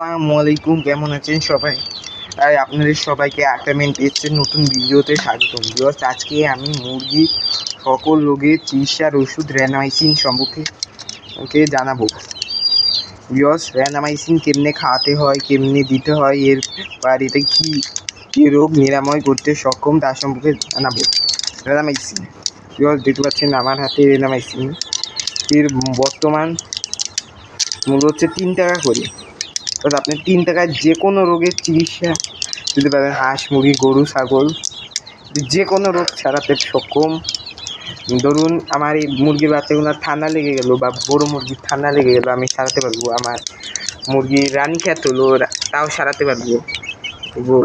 আসসালামু আলাইকুম, কেমন আছেন সবাই? আপনাদের সবাইকে আক্রামেন্ট টেস্টের নতুন ভিডিওতে স্বাগতম। ভিউয়ার্স, আজকে আমি মুরগির সকল রোগের চিকিৎসার ওষুধ র্যানামাইসিন সম্পর্কে জানাবো। ভিউয়ার্স, র্যানামাইসিন কেমনে খাওয়াতে হয়, কেমনে দিতে হয়, এটা কী রোগ নিরাময় করতে সক্ষম তার সম্পর্কে জানাবো। র্যানামাইসিন, ভিউয়ার্স দেখতে পাচ্ছেন আমার হাতে র্যানামাইসিন। এর বর্তমান মূল্য হচ্ছে 3 টাকা করে। আপনি 3 টাকায় যে কোনো রোগের চিকিৎসা দিতে পারবেন। হাঁস, মুরগি, গরু, ছাগল, যে কোনো রোগ ছাড়াতে সক্ষম। ধরুন আমার এই মুরগির বাচ্চাগুলো ঠান্ডা লেগে গেল বা বড়ো মুরগির ঠান্ডা লেগে গেলো, আমি সারাতে পারবো। আমার মুরগির রানীক্ষেত হলো, তাও সারাতে পারবো।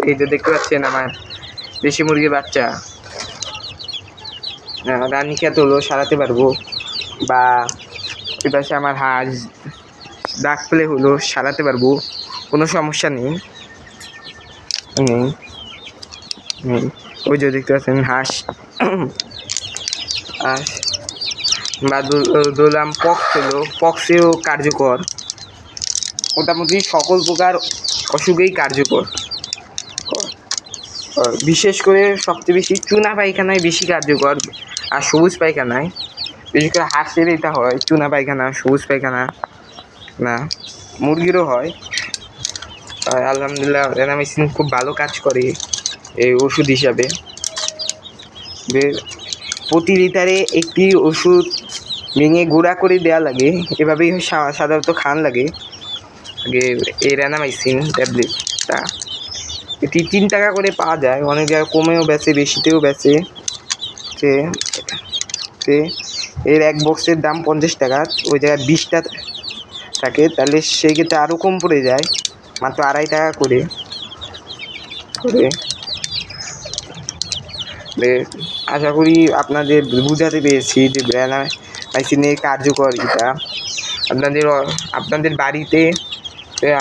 এই যে দেখতে পাচ্ছেন আমার দেশি মুরগির বাচ্চা রানীক্ষেত হলো, সারাতে পারবো। বা এপাশে আমার হাঁস দাগ ফেলে হলো, সারাতে পারবো, কোনো সমস্যা নেই। ওই যে দেখতে পাচ্ছেন হাঁস বা ধরলাম পক্স হলো, পক্সেও কার্যকর। মোটামুটি সকল প্রকার অসুখেই কার্যকর। বিশেষ করে সবচেয়ে বেশি চুনা পায়খানায় বেশি কার্যকর, আর সবুজ পায়খানায়। বিশেষ করে হাঁসের এটা হয় চুনা পায়খানা, সবুজ পায়খানা না, মুরগিরও হয়। আলহামদুলিল্লাহ র্যানামাইসিন খুব ভালো কাজ করে এই ওষুধ হিসাবে। প্রতি লিটারে একটি ওষুধ ভেঙে গুঁড়া করে দেওয়া লাগে, এভাবেই সাধারণত খান লাগে আগে এই র্যানামাইসিন ট্যাবলেটটা। এটি 3 টাকা করে পাওয়া যায়, অনেক জায়গায় কমেও বেচে, বেশিতেও বেচে। এর এক বক্সের দাম 50 টাকা, ওই জায়গায় 20টা থাকে, তাহলে সেই ক্ষেত্রে আরও কম পড়ে যায়, মাত্র 2.5 টাকা করে। আশা করি আপনাদের বুঝাতে পেরেছি যে র্যানামাইসিনের কার্যকারিতা। আপনাদের বাড়িতে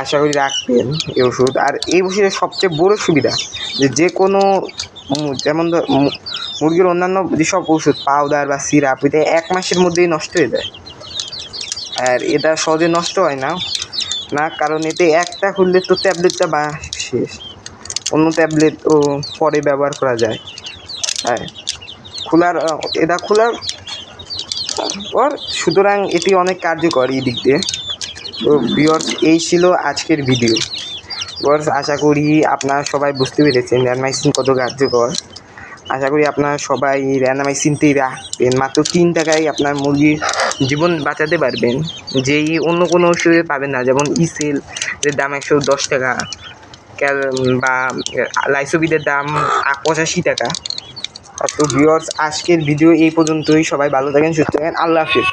আশা করি রাখবেন এই ওষুধ। আর এই ওষুধের সবচেয়ে বড় সুবিধা যে কোনো যেমন মুরগির অন্যান্য যেসব ওষুধ পাউডার বা সিরাপ, এটা 1 মাসের মধ্যেই নষ্ট হয়ে যায়। আর এটা সহজে নষ্ট হয় না, কারণ এতে একটা খুললে তো ট্যাবলেটটা বা শেষ, অন্য ট্যাবলেটও পরে ব্যবহার করা যায়। হ্যাঁ, এটা খোলার পর, সুতরাং এটি অনেক কার্যকর এই দিক দিয়ে। তো ভিউয়ার্স, এই ছিল আজকের ভিডিও। ভিউয়ার্স, আশা করি আপনারা সবাই বুঝতে পেরেছেন র্যানামাইসিন কত কার্যকর। আশা করি আপনারা সবাই র্যানামাইসিনটি রাখবেন। মাত্র 3 টাকায় আপনার মুরগির জীবন বাঁচাতে পারবেন, যেই অন্য কোনো ওষুধে পাবেন না। যেমন ইসেল এর দাম 110 টাকা, বা লাইসোভিডের দাম 85 টাকা। তো ভিউয়ার্স, আজকের ভিডিও এই পর্যন্তই। সবাই ভালো থাকেন, সুস্থ থাকেন, আল্লাহ হাফিজ।